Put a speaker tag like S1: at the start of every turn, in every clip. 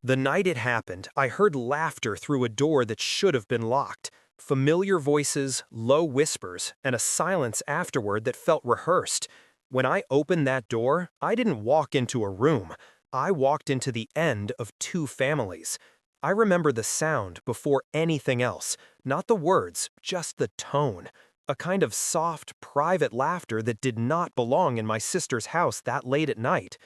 S1: The night it happened, I heard laughter through a door that should have been locked. Familiar voices, low whispers, and a silence afterward that felt rehearsed. When I opened that door, I didn't walk into a room. I walked into the end of two families. I remember the sound before anything else, not the words, just the tone. A kind of soft, private laughter that did not belong in my sister's house that late at night.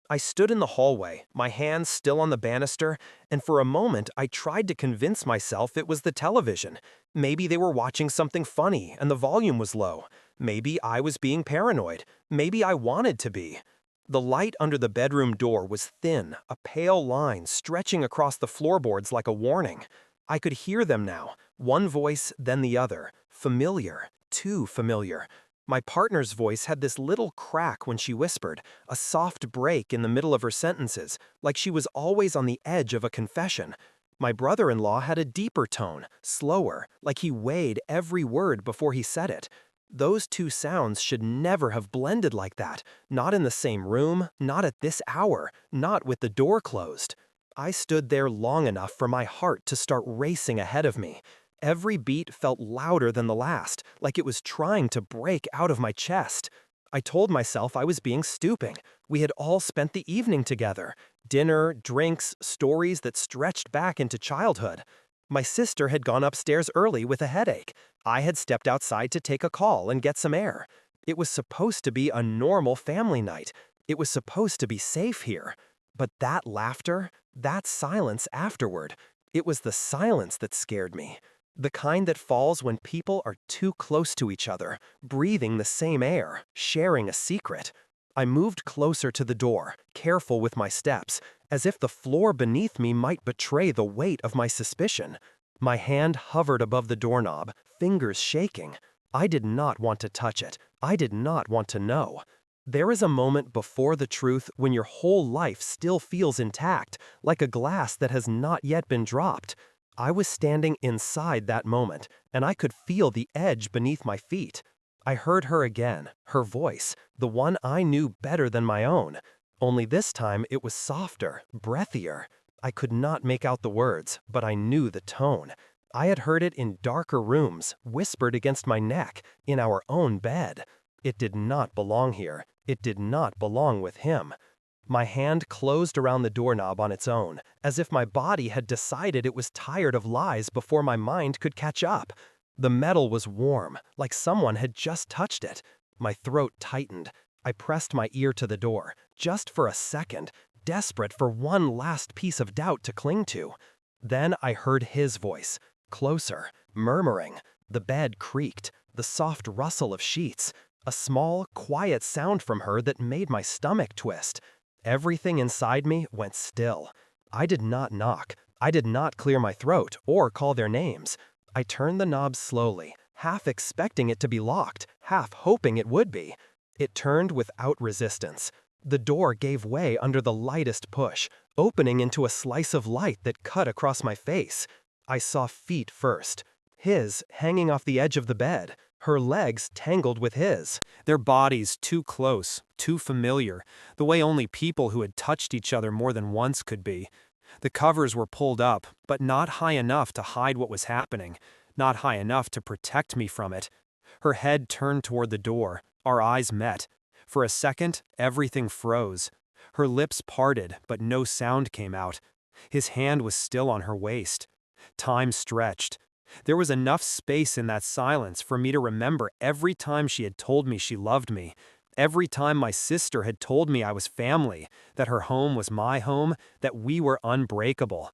S1: I stood in the hallway, my hands still on the banister, and for a moment I tried to convince myself it was the television. Maybe they were watching something funny and the volume was low. Maybe I was being paranoid. Maybe I wanted to be. The light under the bedroom door was thin, a pale line stretching across the floorboards like a warning. I could hear them now, one voice, then the other, familiar, too familiar. My partner's voice had this little crack when she whispered, a soft break in the middle of her sentences, like she was always on the edge of a confession. My brother-in-law had a deeper tone, slower, like he weighed every word before he said it. Those two sounds should never have blended like that, not in the same room, not at this hour, not with the door closed. I stood there long enough for my heart to start racing ahead of me. Every beat felt louder than the last, like it was trying to break out of my chest. I told myself I was being stupid. We had all spent the evening together. Dinner, drinks, stories that stretched back into childhood. My sister had gone upstairs early with a headache. I had stepped outside to take a call and get some air. It was supposed to be a normal family night. It was supposed to be safe here. But that laughter, that silence afterward, it was the silence that scared me. The kind that falls when people are too close to each other, breathing the same air, sharing a secret. I moved closer to the door, careful with my steps, as if the floor beneath me might betray the weight of my suspicion. My hand hovered above the doorknob, fingers shaking. I did not want to touch it. I did not want to know. There is a moment before the truth when your whole life still feels intact, like a glass that has not yet been dropped. I was standing inside that moment, and I could feel the edge beneath my feet. I heard her again, her voice, the one I knew better than my own. Only this time it was softer, breathier. I could not make out the words, but I knew the tone. I had heard it in darker rooms, whispered against my neck, in our own bed. It did not belong here. It did not belong with him. My hand closed around the doorknob on its own, as if my body had decided it was tired of lies before my mind could catch up. The metal was warm, like someone had just touched it. My throat tightened. I pressed my ear to the door, just for a second, desperate for one last piece of doubt to cling to. Then I heard his voice, closer, murmuring. The bed creaked, the soft rustle of sheets, a small, quiet sound from her that made my stomach twist. Everything inside me went still. I did not knock. I did not clear my throat or call their names. I turned the knob slowly, half expecting it to be locked, half hoping it would be. It turned without resistance. The door gave way under the lightest push, opening into a slice of light that cut across my face. I saw feet first. His hanging off the edge of the bed, her legs tangled with his, their bodies too close, too familiar, the way only people who had touched each other more than once could be. The covers were pulled up, but not high enough to hide what was happening, not high enough to protect me from it. Her head turned toward the door. Our eyes met. For a second, everything froze. Her lips parted, but no sound came out. His hand was still on her waist. Time stretched. There was enough space in that silence for me to remember every time she had told me she loved me, every time my sister had told me I was family, that her home was my home, that we were unbreakable.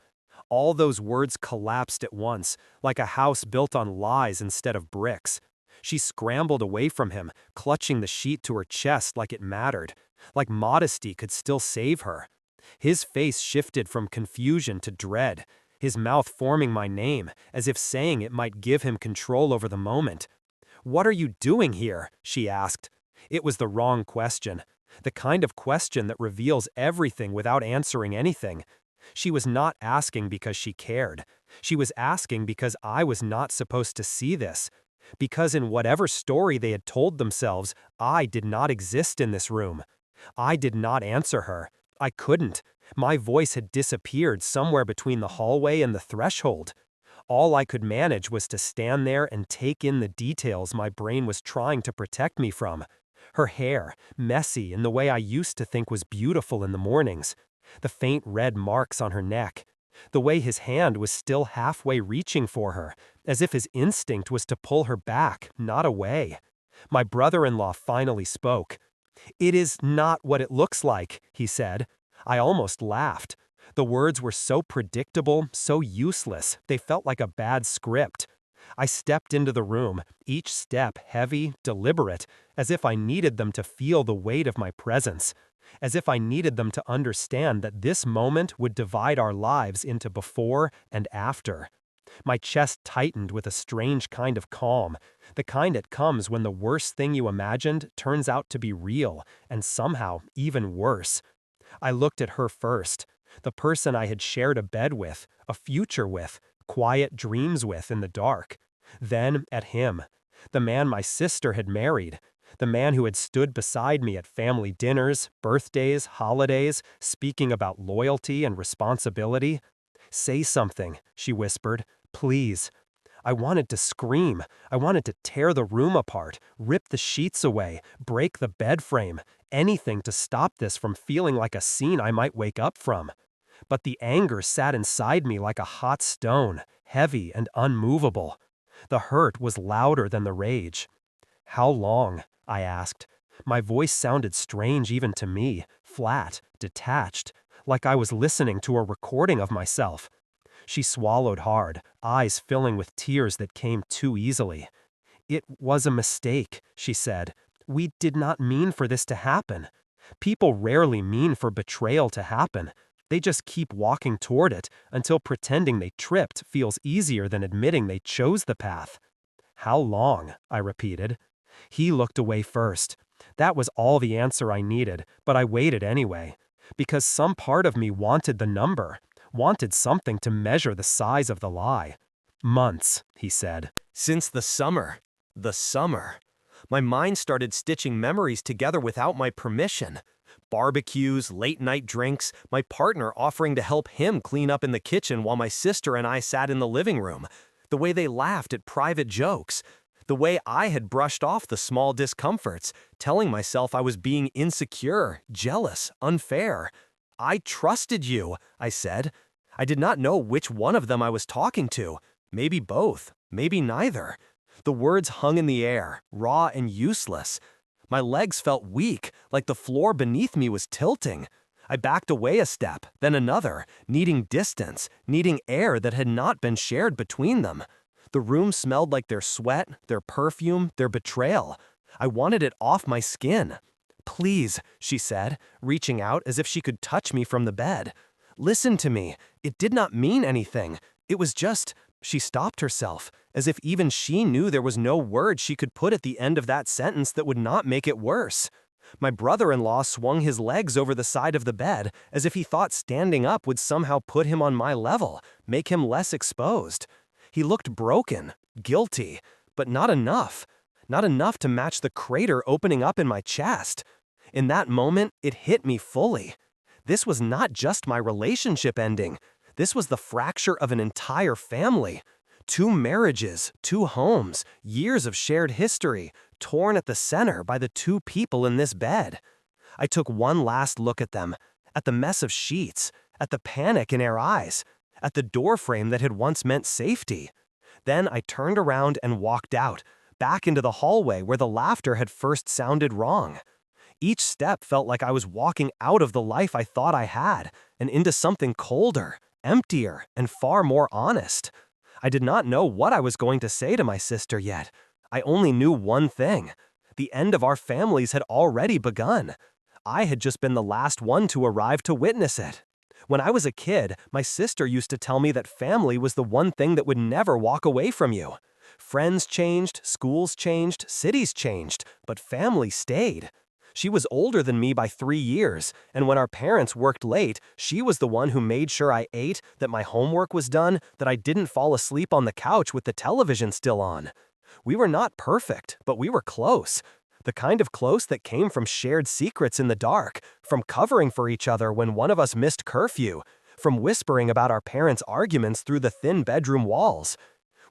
S1: All those words collapsed at once, like a house built on lies instead of bricks. She scrambled away from him, clutching the sheet to her chest like it mattered, like modesty could still save her. His face shifted from confusion to dread, his mouth forming my name, as if saying it might give him control over the moment. "What are you doing here?" she asked. It was the wrong question, the kind of question that reveals everything without answering anything. She was not asking because she cared. She was asking because I was not supposed to see this. Because in whatever story they had told themselves, I did not exist in this room. I did not answer her. I couldn't. My voice had disappeared somewhere between the hallway and the threshold. All I could manage was to stand there and take in the details my brain was trying to protect me from. Her hair, messy in the way I used to think was beautiful in the mornings. The faint red marks on her neck. The way his hand was still halfway reaching for her, as if his instinct was to pull her back, not away. My brother-in-law finally spoke. "It is not what it looks like," he said. I almost laughed. The words were so predictable, so useless, they felt like a bad script. I stepped into the room, each step heavy, deliberate, as if I needed them to feel the weight of my presence, as if I needed them to understand that this moment would divide our lives into before and after. My chest tightened with a strange kind of calm, the kind that comes when the worst thing you imagined turns out to be real, and somehow even worse. I looked at her first, the person I had shared a bed with, a future with, quiet dreams with in the dark. Then at him, the man my sister had married, the man who had stood beside me at family dinners, birthdays, holidays, speaking about loyalty and responsibility. "Say something," she whispered. "Please." I wanted to scream. I wanted to tear the room apart, rip the sheets away, break the bed frame, anything to stop this from feeling like a scene I might wake up from. But the anger sat inside me like a hot stone, heavy and unmovable. The hurt was louder than the rage. "How long?" I asked. My voice sounded strange even to me, flat, detached, like I was listening to a recording of myself. She swallowed hard, eyes filling with tears that came too easily. "It was a mistake," she said. "We did not mean for this to happen. People rarely mean for betrayal to happen. They just keep walking toward it until pretending they tripped feels easier than admitting they chose the path." "How long?" I repeated. He looked away first. That was all the answer I needed, but I waited anyway. Because some part of me wanted the number, wanted something to measure the size of the lie. "Months," he said.
S2: Since the summer. The summer. My mind started stitching memories together without my permission. Barbecues, late-night drinks, my partner offering to help him clean up in the kitchen while my sister and I sat in the living room. The way they laughed at private jokes. The way I had brushed off the small discomforts, telling myself I was being insecure, jealous, unfair. "I trusted you," I said. I did not know which one of them I was talking to. Maybe both, maybe neither. The words hung in the air, raw and useless. My legs felt weak, like the floor beneath me was tilting. I backed away a step, then another, needing distance, needing air that had not been shared between them. The room smelled like their sweat, their perfume, their betrayal. I wanted it off my skin. "Please," she said, reaching out as if she could touch me from the bed. "Listen to me. It did not mean anything. It was just—" She stopped herself, as if even she knew there was no word she could put at the end of that sentence that would not make it worse. My brother-in-law swung his legs over the side of the bed, as if he thought standing up would somehow put him on my level, make him less exposed. He looked broken, guilty, but not enough. Not enough to match the crater opening up in my chest. In that moment, it hit me fully. This was not just my relationship ending. This was the fracture of an entire family. 2 marriages, 2 homes, years of shared history, torn at the center by the 2 people in this bed. I took one last look at them, at the mess of sheets, at the panic in their eyes, at the doorframe that had once meant safety. Then I turned around and walked out, back into the hallway where the laughter had first sounded wrong. Each step felt like I was walking out of the life I thought I had, and into something colder, emptier, and far more honest. I did not know what I was going to say to my sister yet. I only knew one thing. The end of our families had already begun. I had just been the last one to arrive to witness it. When I was a kid, my sister used to tell me that family was the one thing that would never walk away from you. Friends changed, schools changed, cities changed, but family stayed. She was older than me by 3 years, and when our parents worked late, she was the one who made sure I ate, that my homework was done, that I didn't fall asleep on the couch with the television still on. We were not perfect, but we were close. The kind of close that came from shared secrets in the dark, from covering for each other when one of us missed curfew, from whispering about our parents' arguments through the thin bedroom walls.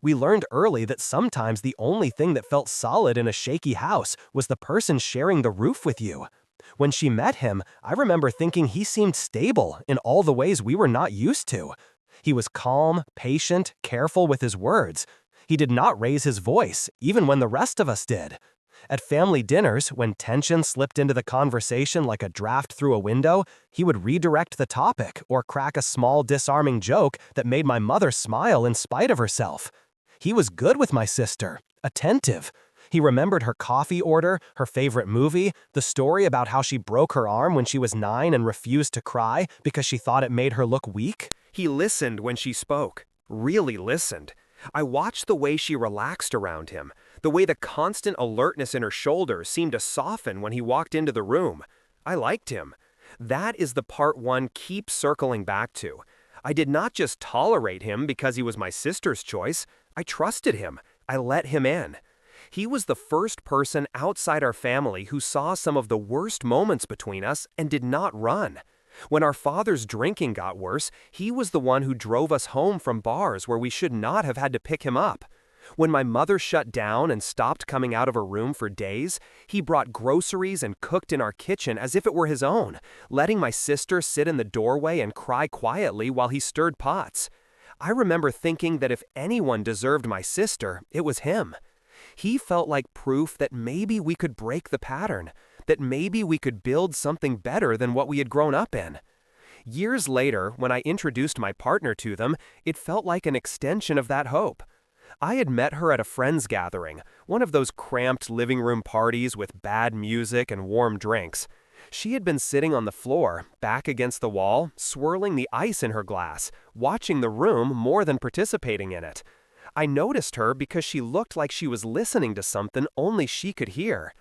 S2: We learned early that sometimes the only thing that felt solid in a shaky house was the person sharing the roof with you. When she met him, I remember thinking he seemed stable in all the ways we were not used to. He was calm, patient, careful with his words. He did not raise his voice, even when the rest of us did. At family dinners, when tension slipped into the conversation like a draft through a window, he would redirect the topic or crack a small disarming joke that made my mother smile in spite of herself. He was good with my sister, attentive. He remembered her coffee order, her favorite movie, the story about how she broke her arm when she was 9 and refused to cry because she thought it made her look weak.
S1: He listened when she spoke, really listened. I watched the way she relaxed around him, the way the constant alertness in her shoulders seemed to soften when he walked into the room. I liked him. That is the part one keeps circling back to. I did not just tolerate him because he was my sister's choice. I trusted him. I let him in. He was the first person outside our family who saw some of the worst moments between us and did not run. When our father's drinking got worse, he was the one who drove us home from bars where we should not have had to pick him up. When my mother shut down and stopped coming out of her room for days, he brought groceries and cooked in our kitchen as if it were his own, letting my sister sit in the doorway and cry quietly while he stirred pots. I remember thinking that if anyone deserved my sister, it was him. He felt like proof that maybe we could break the pattern, that maybe we could build something better than what we had grown up in. Years later, when I introduced my partner to them, it felt like an extension of that hope. I had met her at a friend's gathering, one of those cramped living room parties with bad music and warm drinks. She had been sitting on the floor, back against the wall, swirling the ice in her glass, watching the room more than participating in it. I noticed her because she looked like she was listening to something only she could hear.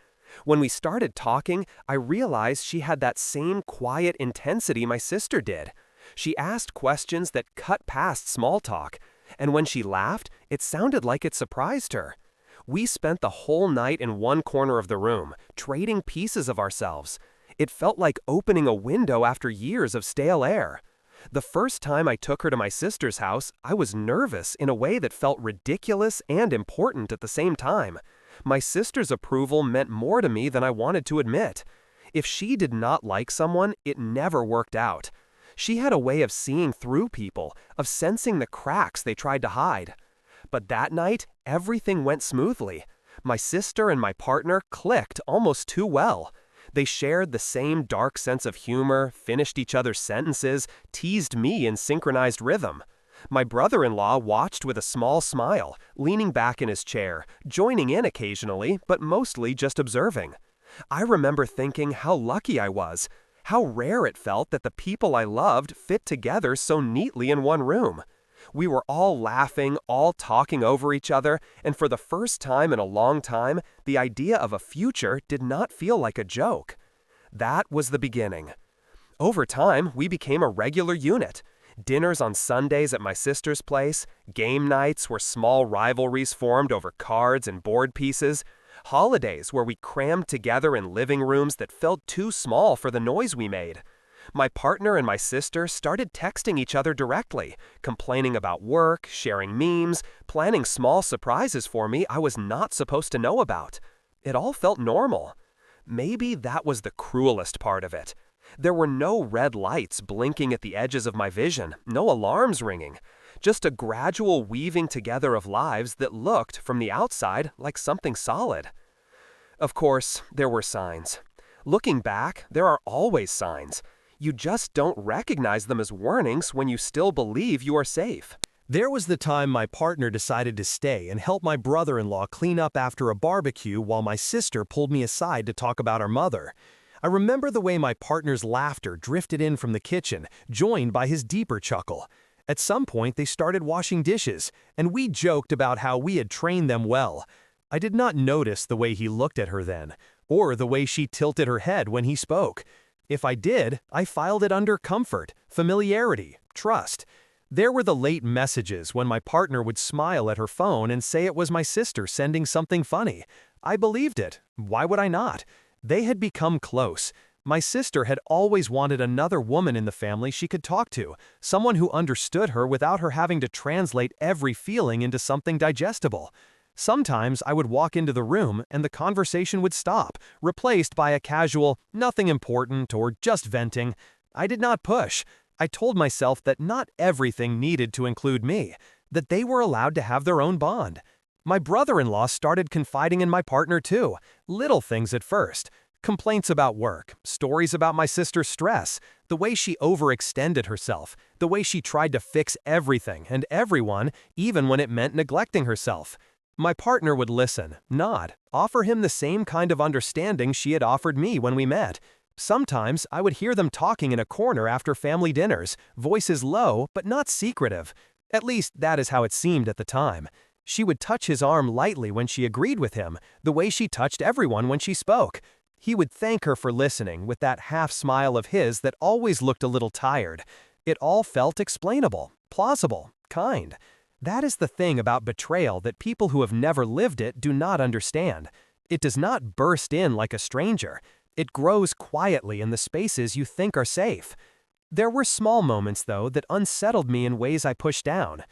S1: When we started talking, I realized she had that same quiet intensity my sister did. She asked questions that cut past small talk, and when she laughed, it sounded like it surprised her. We spent the whole night in one corner of the room, trading pieces of ourselves. It felt like opening a window after years of stale air. The first time I took her to my sister's house, I was nervous in a way that felt ridiculous and important at the same time. My sister's approval meant more to me than I wanted to admit. If she did not like someone, it never worked out. She had a way of seeing through people, of sensing the cracks they tried to hide. But that night, everything went smoothly. My sister and my partner clicked almost too well. They shared the same dark sense of humor, finished each other's sentences, teased me in synchronized rhythm. My brother-in-law watched with a small smile, leaning back in his chair, joining in occasionally, but mostly just observing. I remember thinking how lucky I was, how rare it felt that the people I loved fit together so neatly in one room. We were all laughing, all talking over each other, and for the first time in a long time, the idea of a future did not feel like a joke. That was the beginning. Over time, we became a regular unit. Dinners on Sundays at my sister's place, game nights where small rivalries formed over cards and board pieces, holidays where we crammed together in living rooms that felt too small for the noise we made. My partner and my sister started texting each other directly, complaining about work, sharing memes, planning small surprises for me I was not supposed to know about. It all felt normal. Maybe that was the cruelest part of it. There were no red lights blinking at the edges of my vision, no alarms ringing, just a gradual weaving together of lives that looked, from the outside, like something solid. Of course, there were signs. Looking back, there are always signs. You just don't recognize them as warnings when you still believe you are safe.
S2: There was the time my partner decided to stay and help my brother-in-law clean up after a barbecue while my sister pulled me aside to talk about our mother. I remember the way my partner's laughter drifted in from the kitchen, joined by his deeper chuckle. At some point, they started washing dishes, and we joked about how we had trained them well. I did not notice the way he looked at her then, or the way she tilted her head when he spoke. If I did, I filed it under comfort, familiarity, trust. There were the late messages when my partner would smile at her phone and say it was my sister sending something funny. I believed it. Why would I not? They had become close. My sister had always wanted another woman in the family she could talk to, someone who understood her without her having to translate every feeling into something digestible. Sometimes I would walk into the room and the conversation would stop, replaced by a casual, nothing important or just venting. I did not push. I told myself that not everything needed to include me, that they were allowed to have their own bond. My brother-in-law started confiding in my partner too, little things at first. Complaints about work, stories about my sister's stress, the way she overextended herself, the way she tried to fix everything and everyone, even when it meant neglecting herself. My partner would listen, nod, offer him the same kind of understanding she had offered me when we met. Sometimes I would hear them talking in a corner after family dinners, voices low but not secretive. At least that is how it seemed at the time. She would touch his arm lightly when she agreed with him, the way she touched everyone when she spoke. He would thank her for listening with that half smile of his that always looked a little tired. It all felt explainable, plausible, kind. That is the thing about betrayal that people who have never lived it do not understand. It does not burst in like a stranger. It grows quietly in the spaces you think are safe. There were small moments, though, that unsettled me in ways I pushed down.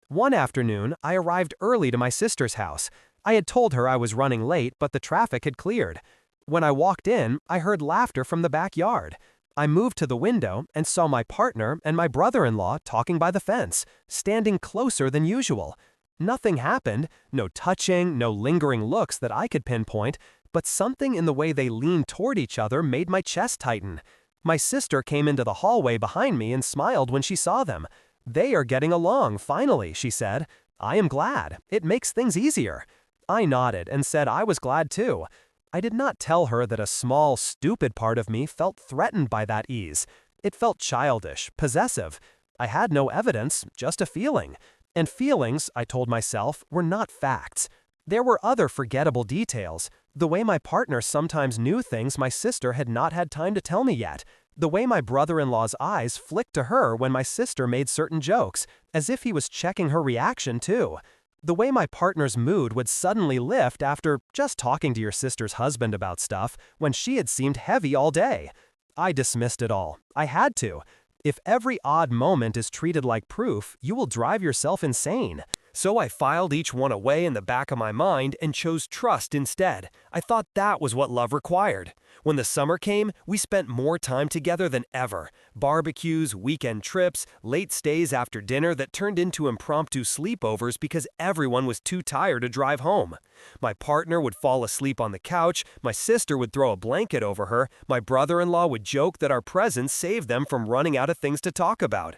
S2: One afternoon, I arrived early to my sister's house. I had told her I was running late, but the traffic had cleared. When I walked in, I heard laughter from the backyard. I moved to the window and saw my partner and my brother-in-law talking by the fence, standing closer than usual. Nothing happened, no touching, no lingering looks that I could pinpoint, but something in the way they leaned toward each other made my chest tighten. My sister came into the hallway behind me and smiled when she saw them. "They are getting along, finally," she said. "I am glad. It makes things easier." I nodded and said I was glad too. I did not tell her that a small, stupid part of me felt threatened by that ease. It felt childish, possessive. I had no evidence, just a feeling. And feelings, I told myself, were not facts. There were other forgettable details. The way my partner sometimes knew things my sister had not had time to tell me yet. The way my brother-in-law's eyes flicked to her when my sister made certain jokes, as if he was checking her reaction too. The way my partner's mood would suddenly lift after just talking to your sister's husband about stuff when she had seemed heavy all day. I dismissed it all. I had to. If every odd moment is treated like proof, you will drive yourself insane. So I filed each one away in the back of my mind and chose trust instead. I thought that was what love required. When the summer came, we spent more time together than ever. Barbecues, weekend trips, late stays after dinner that turned into impromptu sleepovers because everyone was too tired to drive home. My partner would fall asleep on the couch, my sister would throw a blanket over her, my brother-in-law would joke that our presence saved them from running out of things to talk about.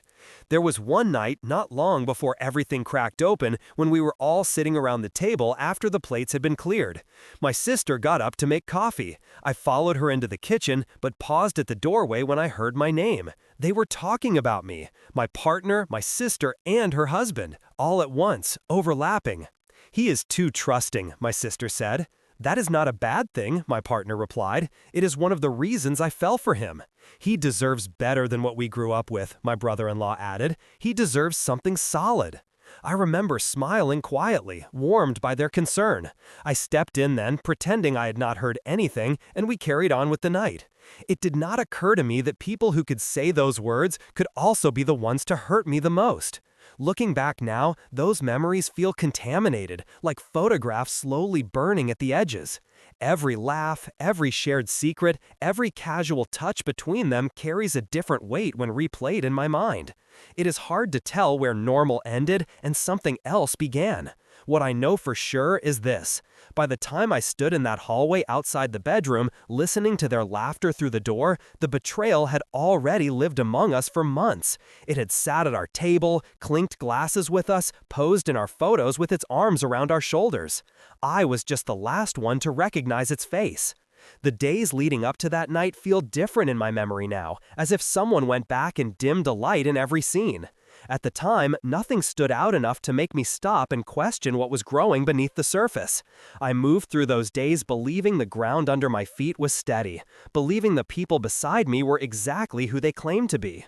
S2: There was one night, not long before everything cracked open, when we were all sitting around the table after the plates had been cleared. My sister got up to make coffee. I followed her into the kitchen, but paused at the doorway when I heard my name. They were talking about me, my partner, my sister, and her husband, all at once, overlapping. "He is too trusting," my sister said. "That is not a bad thing," my partner replied. "It is one of the reasons I fell for him." "He deserves better than what we grew up with," my brother-in-law added. "He deserves something solid." I remember smiling quietly, warmed by their concern. I stepped in then, pretending I had not heard anything, and we carried on with the night. It did not occur to me that people who could say those words could also be the ones to hurt me the most. Looking back now, those memories feel contaminated, like photographs slowly burning at the edges. Every laugh, every shared secret, every casual touch between them carries a different weight when replayed in my mind. It is hard to tell where normal ended and something else began. What I know for sure is this. By the time I stood in that hallway outside the bedroom, listening to their laughter through the door, the betrayal had already lived among us for months. It had sat at our table, clinked glasses with us, posed in our photos with its arms around our shoulders. I was just the last one to recognize its face. The days leading up to that night feel different in my memory now, as if someone went back and dimmed a light in every scene. At the time, nothing stood out enough to make me stop and question what was growing beneath the surface. I moved through those days believing the ground under my feet was steady, believing the people beside me were exactly who they claimed to be.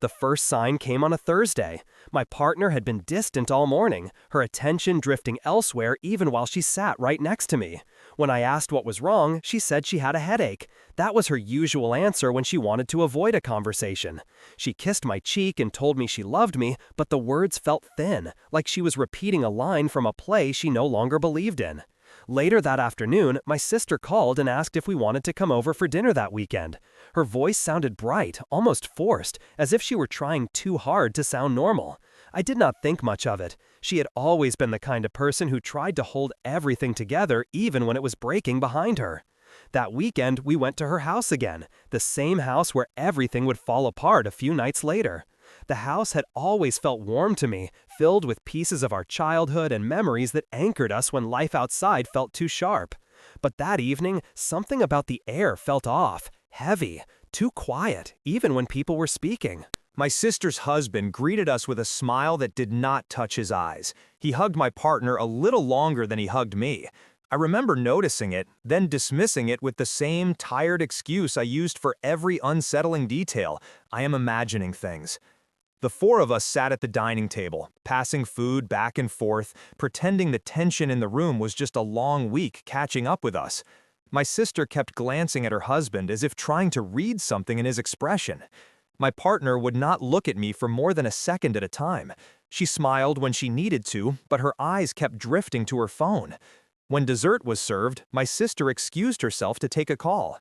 S2: The first sign came on a Thursday. My partner had been distant all morning, her attention drifting elsewhere even while she sat right next to me. When I asked what was wrong, she said she had a headache. That was her usual answer when she wanted to avoid a conversation. She kissed my cheek and told me she loved me, but the words felt thin, like she was repeating a line from a play she no longer believed in. Later that afternoon, my sister called and asked if we wanted to come over for dinner that weekend. Her voice sounded bright, almost forced, as if she were trying too hard to sound normal. I did not think much of it. She had always been the kind of person who tried to hold everything together even when it was breaking behind her. That weekend, we went to her house again, the same house where everything would fall apart a few nights later. The house had always felt warm to me, filled with pieces of our childhood and memories that anchored us when life outside felt too sharp. But that evening, something about the air felt off, heavy, too quiet, even when people were speaking.
S1: My sister's husband greeted us with a smile that did not touch his eyes. He hugged my partner a little longer than he hugged me. I remember noticing it, then dismissing it with the same tired excuse I used for every unsettling detail. I am imagining things. The four of us sat at the dining table, passing food back and forth, pretending the tension in the room was just a long week catching up with us. My sister kept glancing at her husband as if trying to read something in his expression. My partner would not look at me for more than a second at a time. She smiled when she needed to, but her eyes kept drifting to her phone. When dessert was served, my sister excused herself to take a call.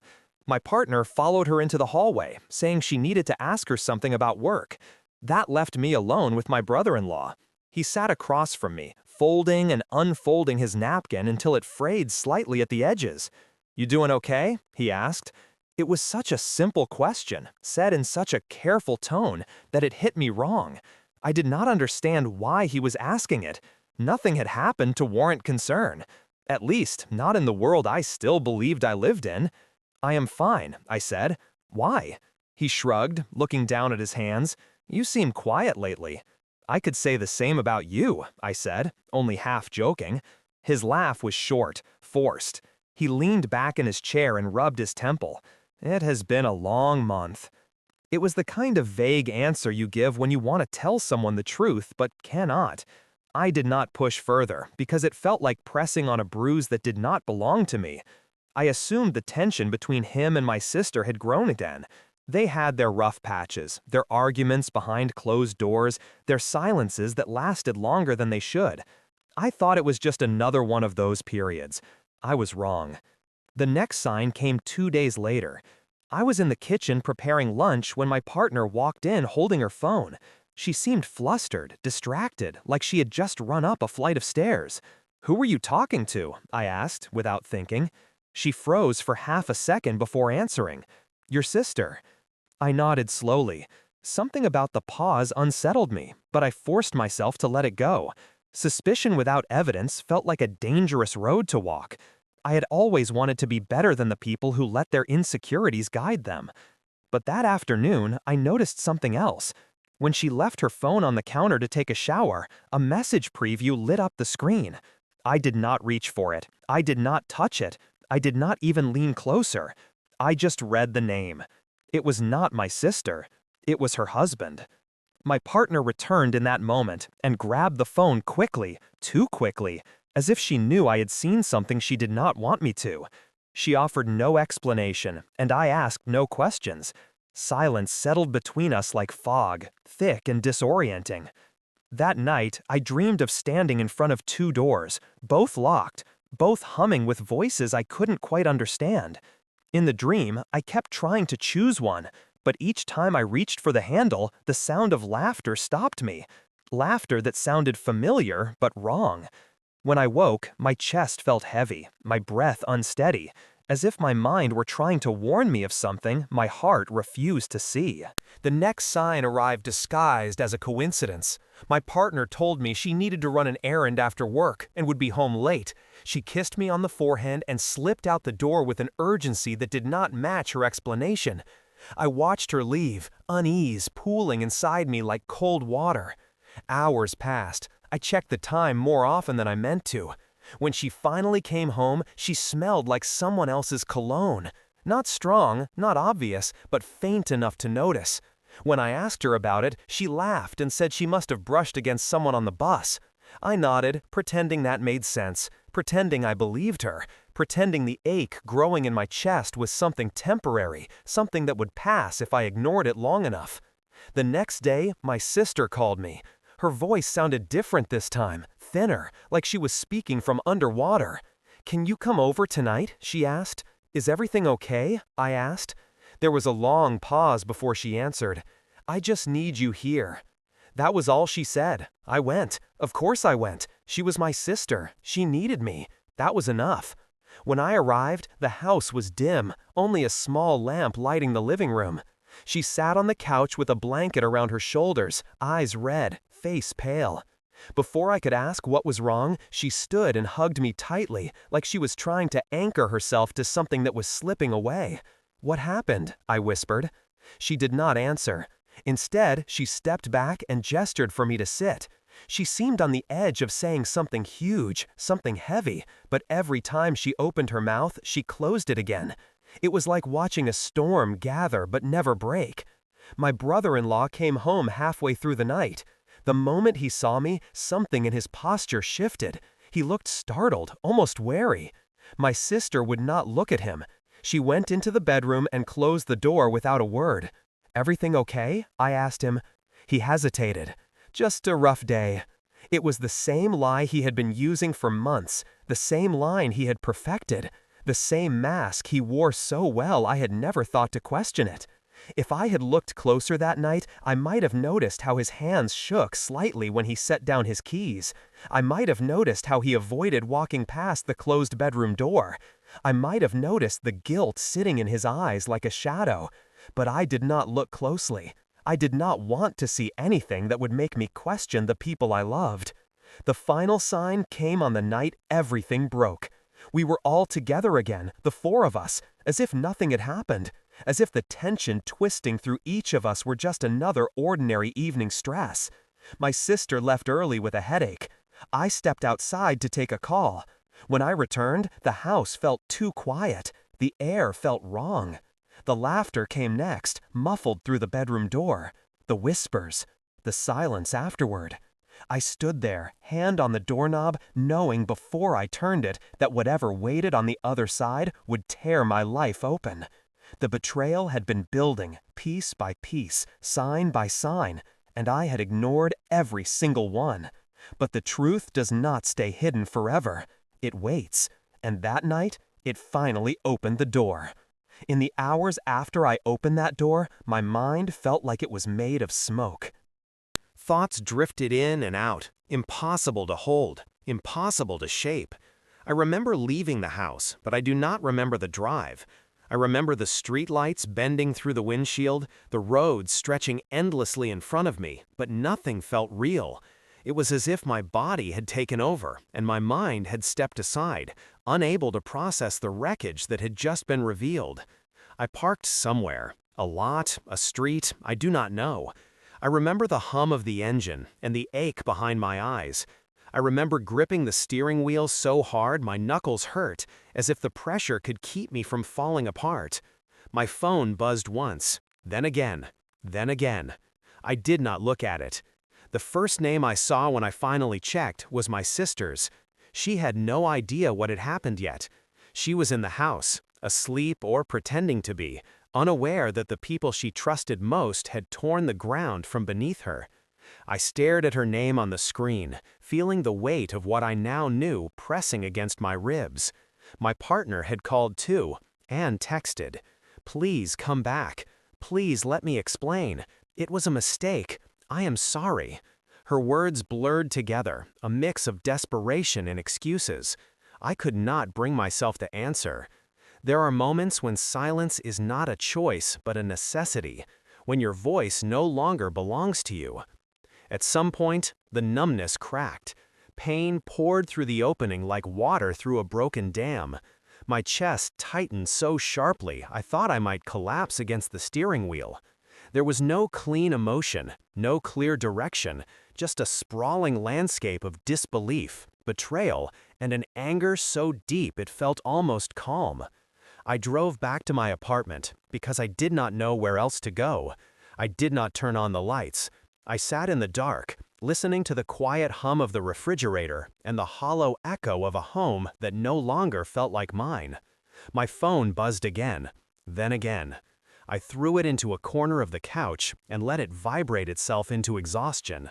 S1: My partner followed her into the hallway, saying she needed to ask her something about work. That left me alone with my brother-in-law. He sat across from me, folding and unfolding his napkin until it frayed slightly at the edges. "You doing okay?" he asked. It was such a simple question, said in such a careful tone, that it hit me wrong. I did not understand why he was asking it. Nothing had happened to warrant concern. At least, not in the world I still believed I lived in. "I am fine," I said. "Why?" He shrugged, looking down at his hands. "You seem quiet lately." "I could say the same about you," I said, only half joking. His laugh was short, forced. He leaned back in his chair and rubbed his temple. "It has been a long month." It was the kind of vague answer you give when you want to tell someone the truth but cannot. I did not push further because it felt like pressing on a bruise that did not belong to me. I assumed the tension between him and my sister had grown again. They had their rough patches, their arguments behind closed doors, their silences that lasted longer than they should. I thought it was just another one of those periods. I was wrong. The next sign came 2 days later. I was in the kitchen preparing lunch when my partner walked in holding her phone. She seemed flustered, distracted, like she had just run up a flight of stairs. "Who were you talking to?" I asked, without thinking. She froze for half a second before answering. "Your sister." I nodded slowly. Something about the pause unsettled me, but I forced myself to let it go. Suspicion without evidence felt like a dangerous road to walk. I had always wanted to be better than the people who let their insecurities guide them. But that afternoon, I noticed something else. When she left her phone on the counter to take a shower, a message preview lit up the screen. I did not reach for it. I did not touch it. I did not even lean closer. I just read the name. It was not my sister. It was her husband. My partner returned in that moment and grabbed the phone quickly, too quickly, as if she knew I had seen something she did not want me to. She offered no explanation, and I asked no questions. Silence settled between us like fog, thick and disorienting. That night, I dreamed of standing in front of 2 doors, both locked, both humming with voices I couldn't quite understand. In the dream, I kept trying to choose one, but each time I reached for the handle, the sound of laughter stopped me. Laughter that sounded familiar, but wrong. When I woke, my chest felt heavy, my breath unsteady, as if my mind were trying to warn me of something my heart refused to see. The next sign arrived disguised as a coincidence. My partner told me she needed to run an errand after work and would be home late. She kissed me on the forehead and slipped out the door with an urgency that did not match her explanation. I watched her leave, unease pooling inside me like cold water. Hours passed. I checked the time more often than I meant to. When she finally came home, she smelled like someone else's cologne. Not strong, not obvious, but faint enough to notice.
S2: When I asked her about it, she laughed and said she must have brushed against someone on the bus. I nodded, pretending that made sense, pretending I believed her, pretending the ache growing in my chest was something temporary, something that would pass if I ignored it long enough. The next day, my sister called me. Her voice sounded different this time, thinner, like she was speaking from underwater. "Can you come over tonight?" she asked. "Is everything okay?" I asked. There was a long pause before she answered. "I just need you here." That was all she said. I went. Of course I went. She was my sister. She needed me. That was enough. When I arrived, the house was dim, only a small lamp lighting the living room. She sat on the couch with a blanket around her shoulders, eyes red, face pale. Before I could ask what was wrong, she stood and hugged me tightly, like she was trying to anchor herself to something that was slipping away. "What happened?" I whispered. She did not answer. Instead, she stepped back and gestured for me to sit. She seemed on the edge of saying something huge, something heavy, but every time she opened her mouth, she closed it again. It was like watching a storm gather but never break. My brother-in-law came home halfway through the night. The moment he saw me, something in his posture shifted. He looked startled, almost wary. My sister would not look at him. She went into the bedroom and closed the door without a word. "Everything okay?" I asked him. He hesitated. "Just a rough day." It was the same lie he had been using for months, the same line he had perfected, the same mask he wore so well I had never thought to question it. If I had looked closer that night, I might have noticed how his hands shook slightly when he set down his keys. I might have noticed how he avoided walking past the closed bedroom door. I might have noticed the guilt sitting in his eyes like a shadow. But I did not look closely. I did not want to see anything that would make me question the people I loved. The final sign came on the night everything broke. We were all together again, the four of us, as if nothing had happened, as if the tension twisting through each of us were just another ordinary evening stress. My sister left early with a headache. I stepped outside to take a call. When I returned, the house felt too quiet. The air felt wrong. The laughter came next, muffled through the bedroom door. The whispers. The silence afterward. I stood there, hand on the doorknob, knowing before I turned it that whatever waited on the other side would tear my life open. The betrayal had been building, piece by piece, sign by sign, and I had ignored every single one. But the truth does not stay hidden forever. It waits, and that night, it finally opened the door. In the hours after I opened that door, my mind felt like it was made of smoke. Thoughts drifted in and out, impossible to hold, impossible to shape. I remember leaving the house, but I do not remember the drive. I remember the streetlights bending through the windshield, the road stretching endlessly in front of me, but nothing felt real. It was as if my body had taken over, and my mind had stepped aside, unable to process the wreckage that had just been revealed. I parked somewhere, a lot, a street, I do not know. I remember the hum of the engine and the ache behind my eyes. I remember gripping the steering wheel so hard my knuckles hurt, as if the pressure could keep me from falling apart. My phone buzzed once, then again, then again. I did not look at it. The first name I saw when I finally checked was my sister's. She had no idea what had happened yet. She was in the house, asleep or pretending to be, unaware that the people she trusted most had torn the ground from beneath her. I stared at her name on the screen, feeling the weight of what I now knew pressing against my ribs. My partner had called too, and texted, "Please come back. Please let me explain. It was a mistake. I am sorry." Her words blurred together, a mix of desperation and excuses. I could not bring myself to answer. There are moments when silence is not a choice but a necessity, when your voice no longer belongs to you. At some point, the numbness cracked. Pain poured through the opening like water through a broken dam. My chest tightened so sharply I thought I might collapse against the steering wheel. There was no clean emotion, no clear direction, just a sprawling landscape of disbelief, betrayal, and an anger so deep it felt almost calm. I drove back to my apartment because I did not know where else to go. I did not turn on the lights. I sat in the dark, listening to the quiet hum of the refrigerator and the hollow echo of a home that no longer felt like mine. My phone buzzed again, then again. I threw it into a corner of the couch and let it vibrate itself into exhaustion.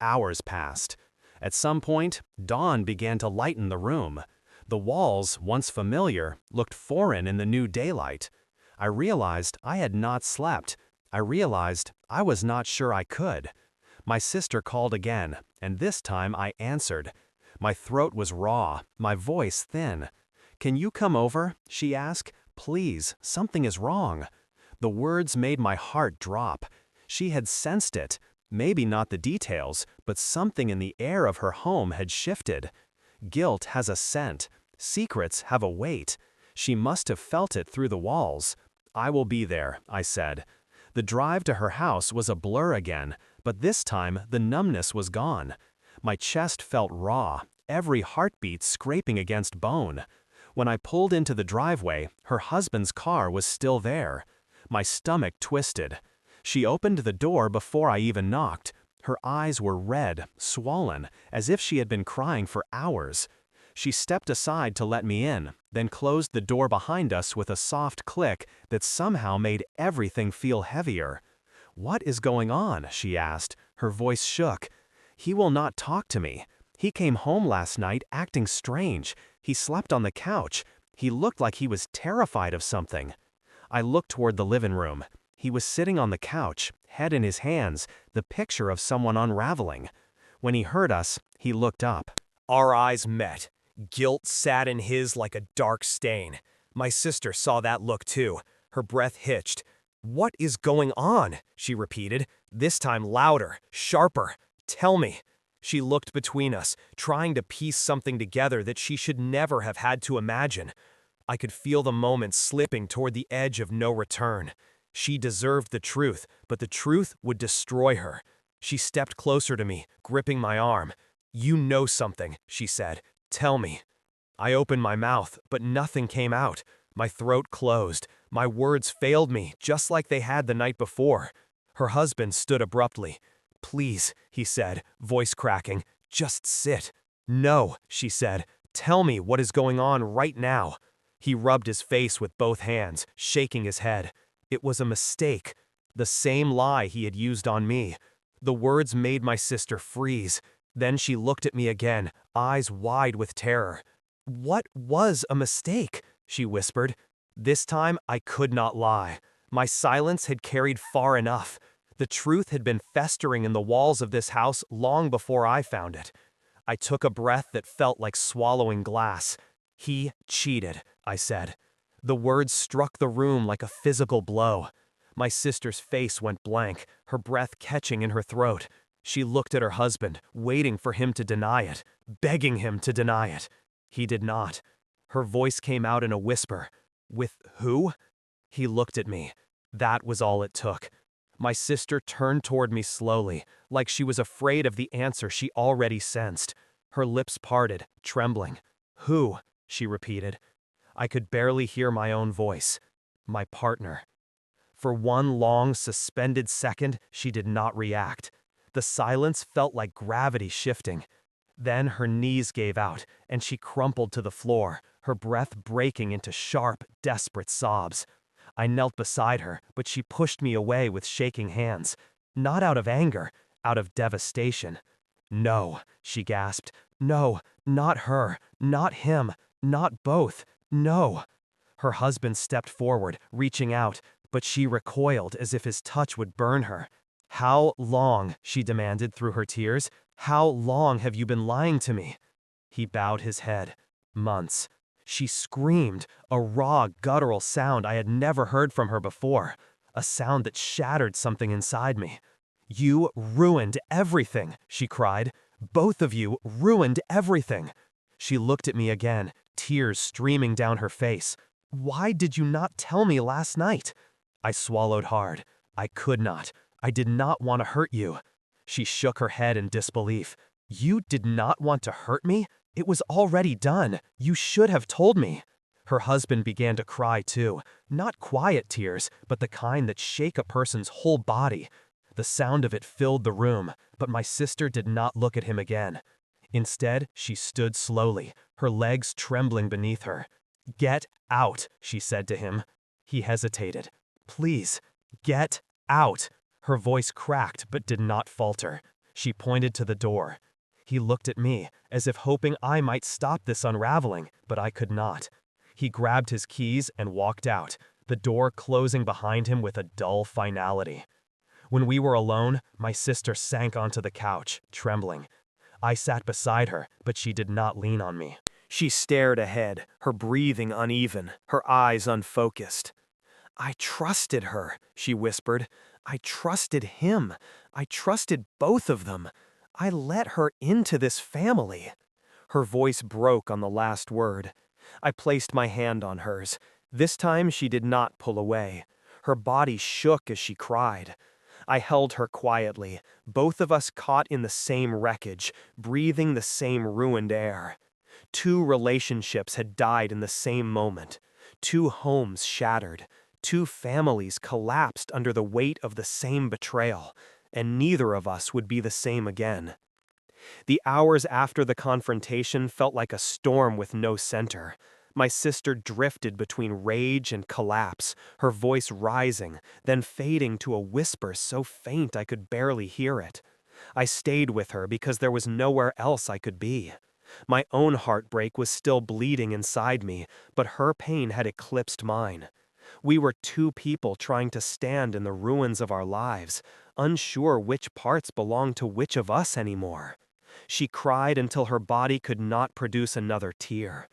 S2: Hours passed. At some point, dawn began to lighten the room. The walls, once familiar, looked foreign in the new daylight. I realized I had not slept. I realized I was not sure I could. My sister called again, and this time I answered. My throat was raw, my voice thin. "Can you come over?" she asked. "Please, something is wrong." The words made my heart drop. She had sensed it. Maybe not the details, but something in the air of her home had shifted. Guilt has a scent. Secrets have a weight. She must have felt it through the walls. "I will be there," I said. The drive to her house was a blur again, but this time the numbness was gone. My chest felt raw, every heartbeat scraping against bone. When I pulled into the driveway, her husband's car was still there. My stomach twisted. She opened the door before I even knocked. Her eyes were red, swollen, as if she had been crying for hours. She stepped aside to let me in, then closed the door behind us with a soft click that somehow made everything feel heavier. "What is going on?" she asked. Her voice shook. "He will not talk to me. He came home last night acting strange. He slept on the couch. He looked like he was terrified of something." I looked toward the living room. He was sitting on the couch, head in his hands, the picture of someone unraveling. When he heard us, he looked up.
S1: Our eyes met. Guilt sat in his like a dark stain. My sister saw that look too. Her breath hitched. "What is going on?" she repeated, this time louder, sharper. "Tell me." She looked between us, trying to piece something together that she should never have had to imagine. I could feel the moment slipping toward the edge of no return. She deserved the truth, but the truth would destroy her. She stepped closer to me, gripping my arm. "You know something," she said. "Tell me." I opened my mouth, but nothing came out. My throat closed. My words failed me, just like they had the night before. Her husband stood abruptly. "Please," he said, voice cracking, "just sit." "No," she said. "Tell me what is going on right now." He rubbed his face with both hands, shaking his head. It was a mistake. The same lie he had used on me. The words made my sister freeze. Then she looked at me again, eyes wide with terror. "What was a mistake?" she whispered. This time I could not lie. My silence had carried far enough. The truth had been festering in the walls of this house long before I found it. I took a breath that felt like swallowing glass. "He cheated," I said. The words struck the room like a physical blow. My sister's face went blank, her breath catching in her throat. She looked at her husband, waiting for him to deny it, begging him to deny it. He did not. Her voice came out in a whisper. "With who?" He looked at me. That was all it took. My sister turned toward me slowly, like she was afraid of the answer she already sensed. Her lips parted, trembling. "Who?" she repeated. I could barely hear my own voice. "My partner." For one long, suspended second, she did not react. The silence felt like gravity shifting. Then her knees gave out, and she crumpled to the floor, her breath breaking into sharp, desperate sobs. I knelt beside her, but she pushed me away with shaking hands. Not out of anger, out of devastation. "No," she gasped. "No, not her, not him, not both. No." Her husband stepped forward, reaching out, but she recoiled as if his touch would burn her. "How long," she demanded through her tears, "how long have you been lying to me?" He bowed his head. "Months." She screamed, a raw, guttural sound I had never heard from her before, a sound that shattered something inside me. "You ruined everything," she cried. "Both of you ruined everything." She looked at me again, tears streaming down her face. "Why did you not tell me last night?" I swallowed hard. I could not. I did not want to hurt you. She shook her head in disbelief. "You did not want to hurt me? It was already done. You should have told me."
S2: Her husband began to cry too, not quiet tears, but the kind that shake a person's whole body. The sound of it filled the room, but my sister did not look at him again. Instead, she stood slowly, her legs trembling beneath her. "Get out," she said to him. He hesitated. "Please, get out." Her voice cracked but did not falter. She pointed to the door. He looked at me, as if hoping I might stop this unraveling, but I could not. He grabbed his keys and walked out, the door closing behind him with a dull finality. When we were alone, my sister sank onto the couch, trembling. I sat beside her, but she did not lean on me. She stared ahead, her breathing uneven, her eyes unfocused. "I trusted her," she whispered. "I trusted him. I trusted both of them. I let her into this family." Her voice broke on the last word. I placed my hand on hers. This time she did not pull away. Her body shook as she cried. I held her quietly, both of us caught in the same wreckage, breathing the same ruined air. 2 relationships had died in the same moment. 2 homes shattered. 2 families collapsed under the weight of the same betrayal, and neither of us would be the same again. The hours after the confrontation felt like a storm with no center. My sister drifted between rage and collapse, her voice rising, then fading to a whisper so faint I could barely hear it. I stayed with her because there was nowhere else I could be. My own heartbreak was still bleeding inside me, but her pain had eclipsed mine. We were 2 people trying to stand in the ruins of our lives, unsure which parts belonged to which of us anymore. She cried until her body could not produce another tear.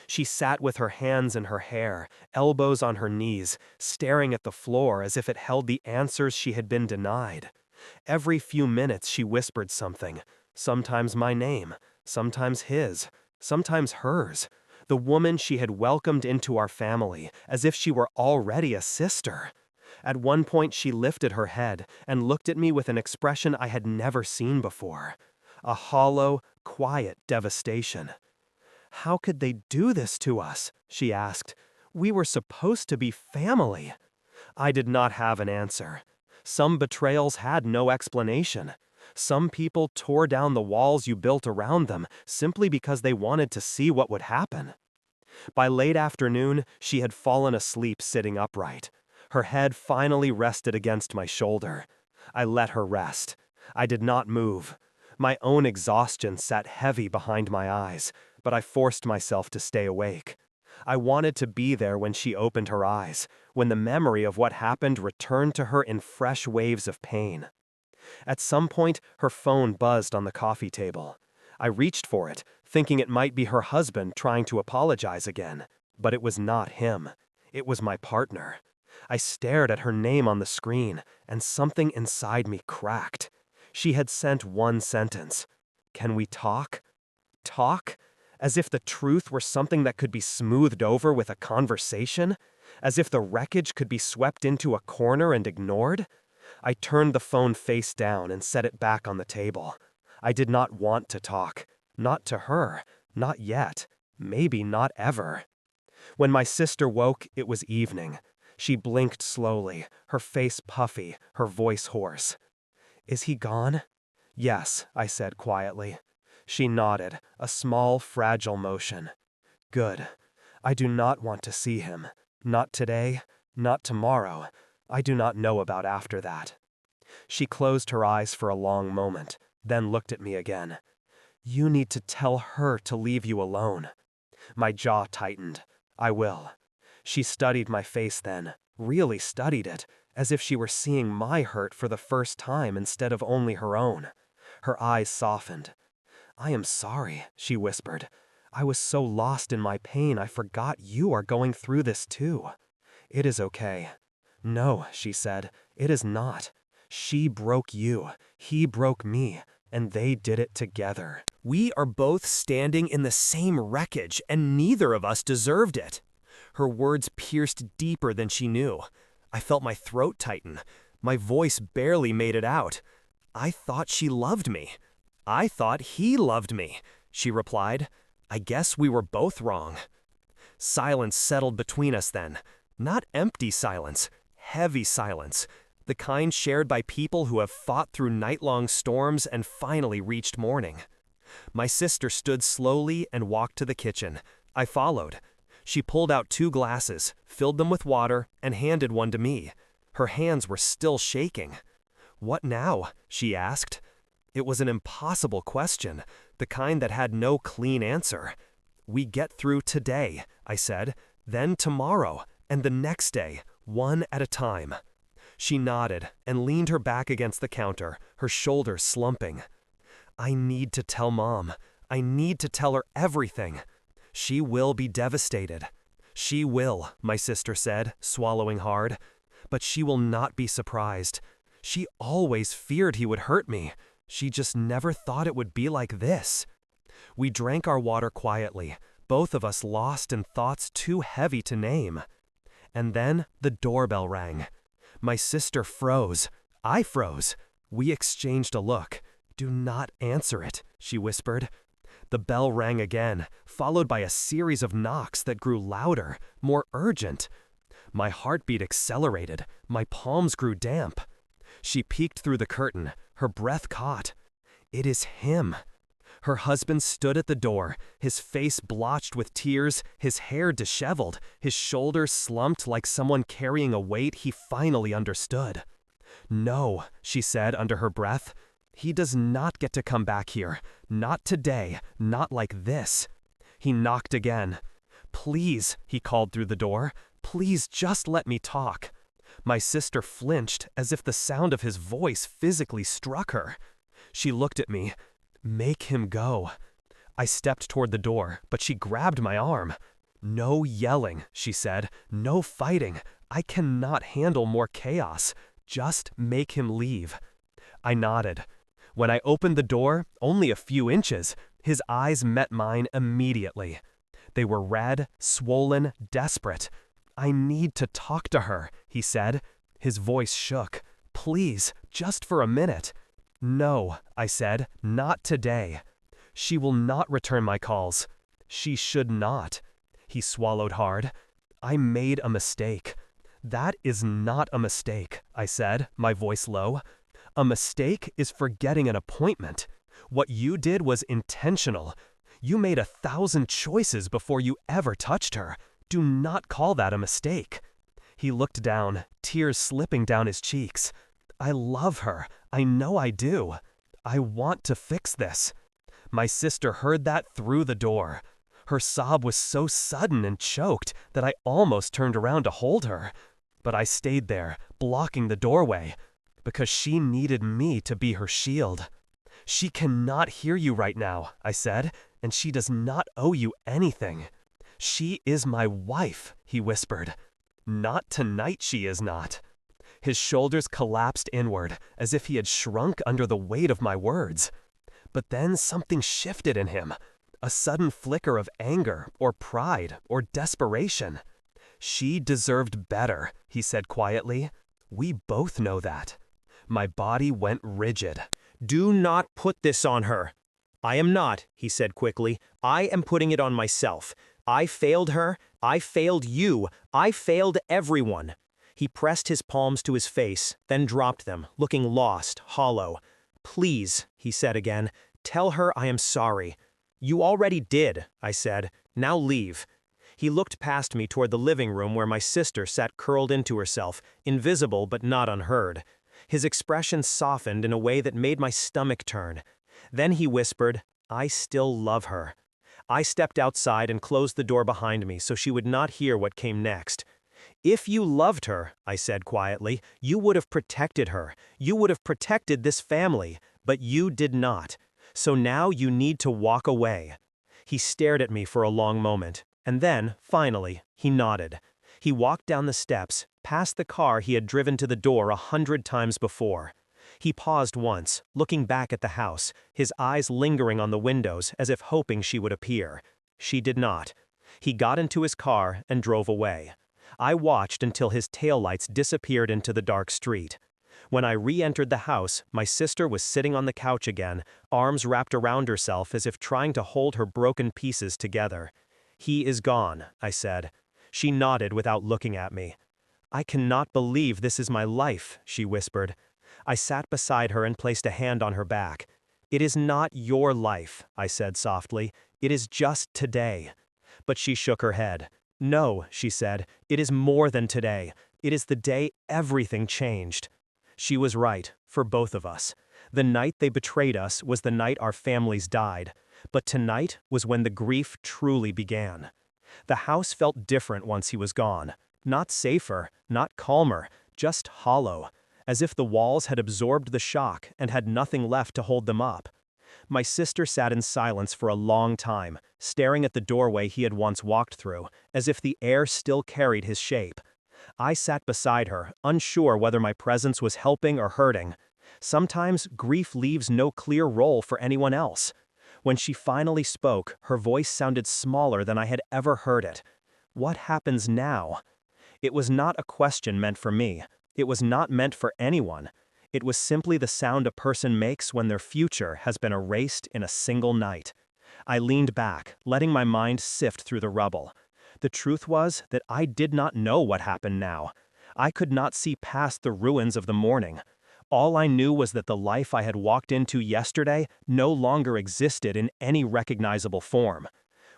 S2: She sat with her hands in her hair, elbows on her knees, staring at the floor as if it held the answers she had been denied. Every few minutes she whispered something, sometimes my name, sometimes his, sometimes hers, the woman she had welcomed into our family, as if she were already a sister. At one point she lifted her head and looked at me with an expression I had never seen before. A hollow, quiet devastation. "How could they do this to us?" she asked. "We were supposed to be family." I did not have an answer. Some betrayals had no explanation. Some people tore down the walls you built around them simply because they wanted to see what would happen. By late afternoon, she had fallen asleep sitting upright. Her head finally rested against my shoulder. I let her rest. I did not move. My own exhaustion sat heavy behind my eyes, but I forced myself to stay awake. I wanted to be there when she opened her eyes, when the memory of what happened returned to her in fresh waves of pain. At some point, her phone buzzed on the coffee table. I reached for it, thinking it might be her husband trying to apologize again, but it was not him. It was my partner. I stared at her name on the screen, and something inside me cracked. She had sent one sentence. "Can we talk?" Talk? As if the truth were something that could be smoothed over with a conversation? As if the wreckage could be swept into a corner and ignored? I turned the phone face down and set it back on the table. I did not want to talk. Not to her. Not yet. Maybe not ever. When my sister woke, it was evening. She blinked slowly, her face puffy, her voice hoarse. "Is he gone?" "Yes," I said quietly. She nodded, a small, fragile motion. "Good. I do not want to see him. Not today, not tomorrow. I do not know about after that." She closed her eyes for a long moment, then looked at me again. "You need to tell her to leave you alone." My jaw tightened. "I will." She studied my face then, really studied it, as if she were seeing my hurt for the first time instead of only her own. Her eyes softened. "I am sorry," she whispered. "I was so lost in my pain I forgot you are going through this too." "It is okay." "No," she said, "it is not. She broke you, he broke me, and they did it together. We are both standing in the same wreckage, and neither of us deserved it." Her words pierced deeper than she knew. I felt my throat tighten. My voice barely made it out. "I thought she loved me." "I thought he loved me," she replied. "I guess we were both wrong." Silence settled between us then. Not empty silence, heavy silence. The kind shared by people who have fought through night-long storms and finally reached morning. My sister stood slowly and walked to the kitchen. I followed. She pulled out 2 glasses, filled them with water, and handed one to me. Her hands were still shaking. "What now?" she asked. It was an impossible question, the kind that had no clean answer. "We get through today," I said, "then tomorrow, and the next day, one at a time." She nodded and leaned her back against the counter, her shoulders slumping. "I need to tell Mom. I need to tell her everything. She will be devastated." "She will," my sister said, swallowing hard. "But she will not be surprised. She always feared he would hurt me. She just never thought it would be like this." We drank our water quietly, both of us lost in thoughts too heavy to name. And then the doorbell rang. My sister froze. I froze. We exchanged a look. "Do not answer it," she whispered. The bell rang again, followed by a series of knocks that grew louder, more urgent. My heartbeat accelerated. My palms grew damp. She peeked through the curtain, her breath caught. "It is him." Her husband stood at the door, his face blotched with tears, his hair disheveled, his shoulders slumped like someone carrying a weight he finally understood. "No," she said under her breath. "He does not get to come back here. Not today, not like this." He knocked again. "Please," he called through the door. "Please just let me talk." My sister flinched as if the sound of his voice physically struck her. She looked at me. "Make him go." I stepped toward the door, but she grabbed my arm. "No yelling," she said. "No fighting. I cannot handle more chaos. Just make him leave." I nodded. When I opened the door, only a few inches, his eyes met mine immediately. They were red, swollen, desperate. "I need to talk to her," he said. His voice shook. "Please, just for a minute." "No," I said, "not today." "She will not return my calls." "She should not." He swallowed hard. "I made a mistake." "That is not a mistake," I said, my voice low. "A mistake is forgetting an appointment. What you did was intentional. You made 1,000 choices before you ever touched her. Do not call that a mistake." He looked down, tears slipping down his cheeks. "I love her. I know I do. I want to fix this." My sister heard that through the door. Her sob was so sudden and choked that I almost turned around to hold her. But I stayed there, blocking the doorway, because she needed me to be her shield. "She cannot hear you right now," I said, "and she does not owe you anything." "She is my wife," he whispered. "Not tonight she is not." His shoulders collapsed inward, as if he had shrunk under the weight of my words. But then something shifted in him, a sudden flicker of anger or pride or desperation. "She deserved better," he said quietly. "We both know that." My body went rigid.
S1: "Do not put this on her." "I am not," he said quickly. "I am putting it on myself. I failed her. I failed you. I failed everyone." He pressed his palms to his face, then dropped them, looking lost, hollow. "Please," he said again, "tell her I am sorry." "You already did," I said. "Now leave." He looked past me toward the living room where my sister sat curled into herself, invisible but not unheard. His expression softened in a way that made my stomach turn. Then he whispered, "I still love her." I stepped outside and closed the door behind me so she would not hear what came next. "If you loved her," I said quietly, "you would have protected her. You would have protected this family, but you did not. So now you need to walk away." He stared at me for a long moment, and then, finally, he nodded. He walked down the steps, past the car he had driven to the door 100 times before. He paused once, looking back at the house, his eyes lingering on the windows as if hoping she would appear. She did not. He got into his car and drove away. I watched until his taillights disappeared into the dark street. When I re-entered the house, my sister was sitting on the couch again, arms wrapped around herself as if trying to hold her broken pieces together.
S2: "He is gone," I said. She nodded without looking at me. "I cannot believe this is my life," she whispered. I sat beside her and placed a hand on her back. "It is not your life," I said softly. "It is just today." But she shook her head. "No," she said, "it is more than today. It is the day everything changed." She was right, for both of us. The night they betrayed us was the night our families died. But tonight was when the grief truly began. The house felt different once he was gone. Not safer, not calmer, just hollow, as if the walls had absorbed the shock and had nothing left to hold them up. My sister sat in silence for a long time, staring at the doorway he had once walked through, as if the air still carried his shape. I sat beside her, unsure whether my presence was helping or hurting. Sometimes grief leaves no clear role for anyone else. When she finally spoke, her voice sounded smaller than I had ever heard it. "What happens now?" It was not a question meant for me. It was not meant for anyone. It was simply the sound a person makes when their future has been erased in a single night. I leaned back, letting my mind sift through the rubble. The truth was that I did not know what happened now. I could not see past the ruins of the morning. All I knew was that the life I had walked into yesterday no longer existed in any recognizable form.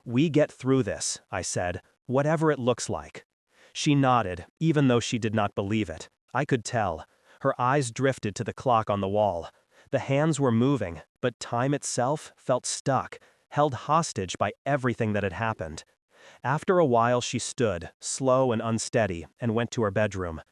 S2: "We get through this," I said, "whatever it looks like." She nodded, even though she did not believe it. I could tell. Her eyes drifted to the clock on the wall. The hands were moving, but time itself felt stuck, held hostage by everything that had happened. After a while she stood, slow and unsteady, and went to her bedroom.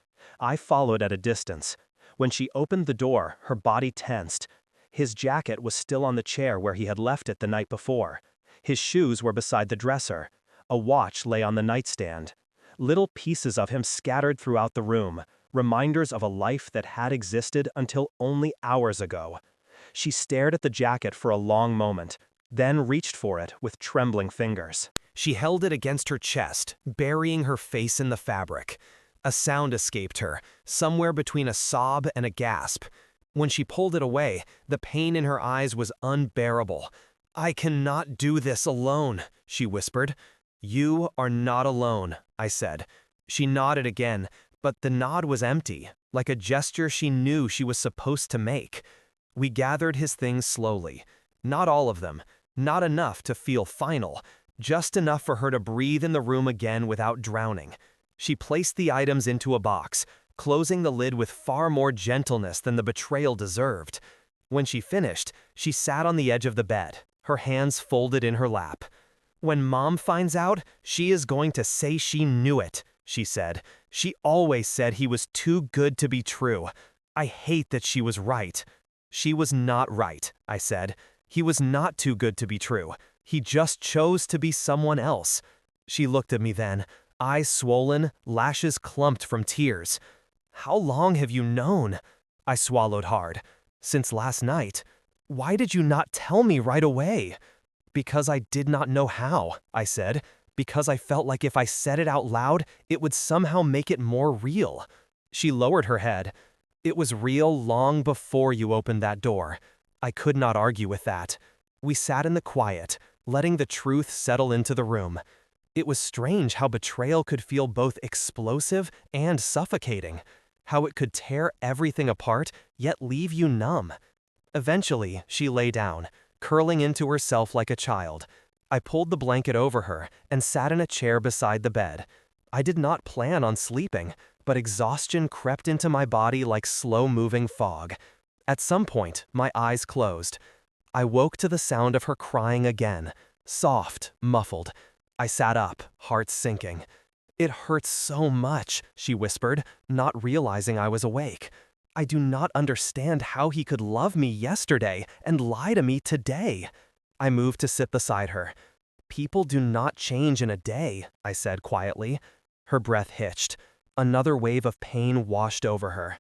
S2: I followed at a distance. When she opened the door, her body tensed. His jacket was still on the chair where he had left it the night before. His shoes were beside the dresser. A watch lay on the nightstand. Little pieces of him scattered throughout the room, reminders of a life that had existed until only hours ago. She stared at the jacket for a long moment, then reached for it with trembling fingers. She held it against her chest, burying her face in the fabric. A sound escaped her, somewhere between a sob and a gasp. When she pulled it away, the pain in her eyes was unbearable. "I cannot do this alone," she whispered. "You are not alone," I said. She nodded again, but the nod was empty, like a gesture she knew she was supposed to make. We gathered his things slowly. Not all of them, not enough to feel final, just enough for her to breathe in the room again without drowning. She placed the items into a box, closing the lid with far more gentleness than the betrayal deserved. When she finished, she sat on the edge of the bed, her hands folded in her lap. "When Mom finds out, she is going to say she knew it," she said. "She always said he was too good to be true. I hate that she was right." "She was not right," I said. "He was not too good to be true. He just chose to be someone else." She looked at me then, eyes swollen, lashes clumped from tears. "How long have you known?" I swallowed hard. "Since last night. Why did you not tell me right away?" "Because I did not know how," I said. "Because I felt like if I said it out loud, it would somehow make it more real." She lowered her head. "It was real long before you opened that door." I could not argue with that. We sat in the quiet, letting the truth settle into the room. It was strange how betrayal could feel both explosive and suffocating, how it could tear everything apart, yet leave you numb. Eventually, she lay down, curling into herself like a child. I pulled the blanket over her and sat in a chair beside the bed. I did not plan on sleeping, but exhaustion crept into my body like slow-moving fog. At some point, my eyes closed. I woke to the sound of her crying again, soft, muffled. I sat up, heart sinking. "It hurts so much," she whispered, not realizing I was awake. "I do not understand how he could love me yesterday and lie to me today." I moved to sit beside her. "People do not change in a day," I said quietly. Her breath hitched. Another wave of pain washed over her.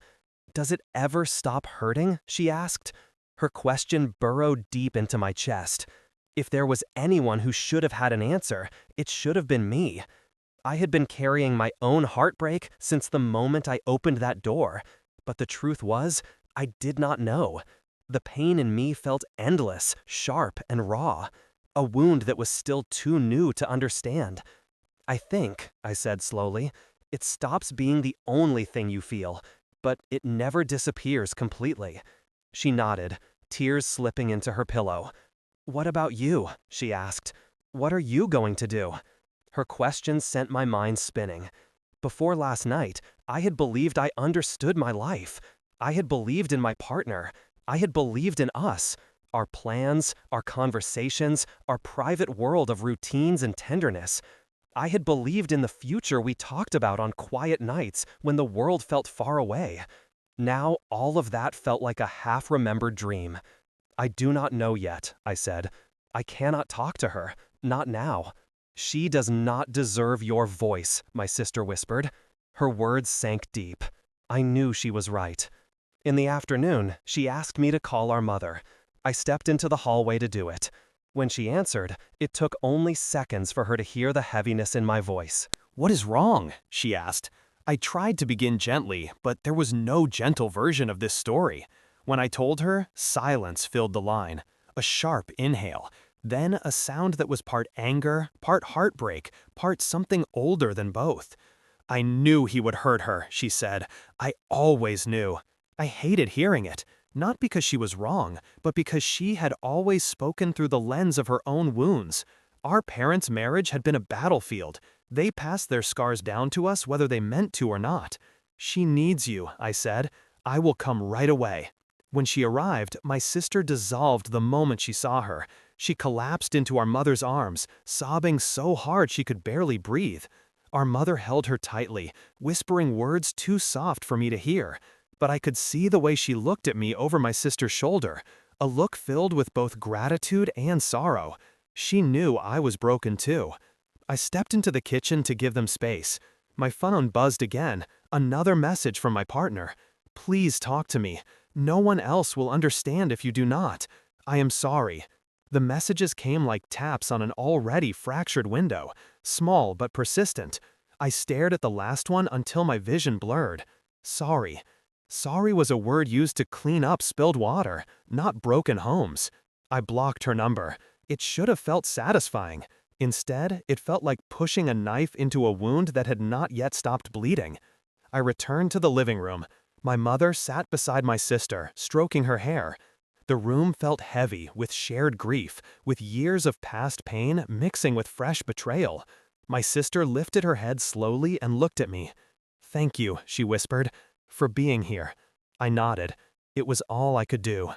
S2: "Does it ever stop hurting?" she asked. Her question burrowed deep into my chest. If there was anyone who should have had an answer, it should have been me. I had been carrying my own heartbreak since the moment I opened that door, but the truth was, I did not know. The pain in me felt endless, sharp, and raw. A wound that was still too new to understand. I said slowly, it stops being the only thing you feel, but it never disappears completely. She nodded, tears slipping into her pillow. What about you? She asked. What are you going to do? Her question sent my mind spinning. Before last night, I had believed I understood my life. I had believed in my partner. I had believed in us. Our plans, our conversations, our private world of routines and tenderness. I had believed in the future we talked about on quiet nights when the world felt far away. Now all of that felt like a half-remembered dream. I do not know yet, I said. I cannot talk to her. Not now. She does not deserve your voice, my sister whispered. Her words sank deep. I knew she was right. In the afternoon, she asked me to call our mother. I stepped into the hallway to do it. When she answered, it took only seconds for her to hear the heaviness in my voice.
S3: "What is wrong?" she asked. I tried to begin gently, but there was no gentle version of this story. When I told her, silence filled the line. A sharp inhale, then a sound that was part anger, part heartbreak, part something older than both. "I knew he would hurt her," she said. "I always knew." I hated hearing it, not because she was wrong, but because she had always spoken through the lens of her own wounds. Our parents' marriage had been a battlefield. They passed their scars down to us whether they meant to or not. "She needs you," I said. "I will come right away." When she arrived, my sister dissolved the moment she saw her. She collapsed into our mother's arms, sobbing so hard she could barely breathe. Our mother held her tightly, whispering words too soft for me to hear. But I could see the way she looked at me over my sister's shoulder, a look filled with both gratitude and sorrow. She knew I was broken too. I stepped into the kitchen to give them space. My phone buzzed again, another message from my partner. "Please talk to me. No one else will understand if you do not. I am sorry." The messages came like taps on an already fractured window, small but persistent. I stared at the last one until my vision blurred. Sorry. Sorry was a word used to clean up spilled water, not broken homes. I blocked her number. It should have felt satisfying. Instead, it felt like pushing a knife into a wound that had not yet stopped bleeding. I returned to the living room. My mother sat beside my sister, stroking her hair. The room felt heavy with shared grief, with years of past pain mixing with fresh betrayal. My sister lifted her head slowly and looked at me. "Thank you," she whispered, "for being here." I nodded. It was all I could do.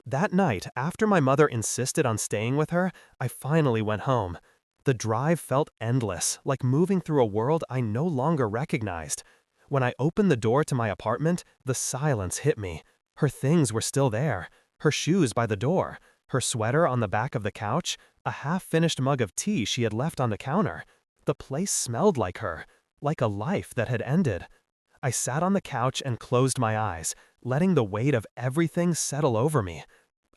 S3: That night, after my mother insisted on staying with her, I finally went home. The drive felt endless, like moving through a world I no longer recognized. When I opened the door to my apartment, the silence hit me. Her things were still there. Her shoes by the door, her sweater on the back of the couch, a half-finished mug of tea she had left on the counter. The place smelled like her, like a life that had ended. I sat on the couch and closed my eyes, letting the weight of everything settle over me.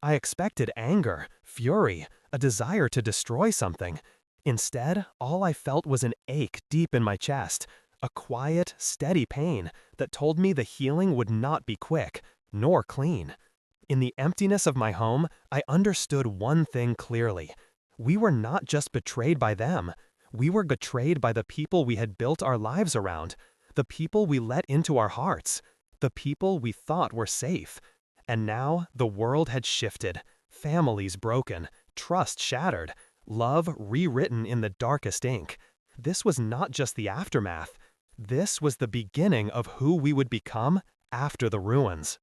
S3: I expected anger, fury, a desire to destroy something. Instead, all I felt was an ache deep in my chest, a quiet, steady pain that told me the healing would not be quick, nor clean. In the emptiness of my home, I understood one thing clearly. We were not just betrayed by them. We were betrayed by the people we had built our lives around, the people we let into our hearts, the people we thought were safe. And now the world had shifted, families broken, trust shattered, love rewritten in the darkest ink. This was not just the aftermath. This was the beginning of who we would become after the ruins.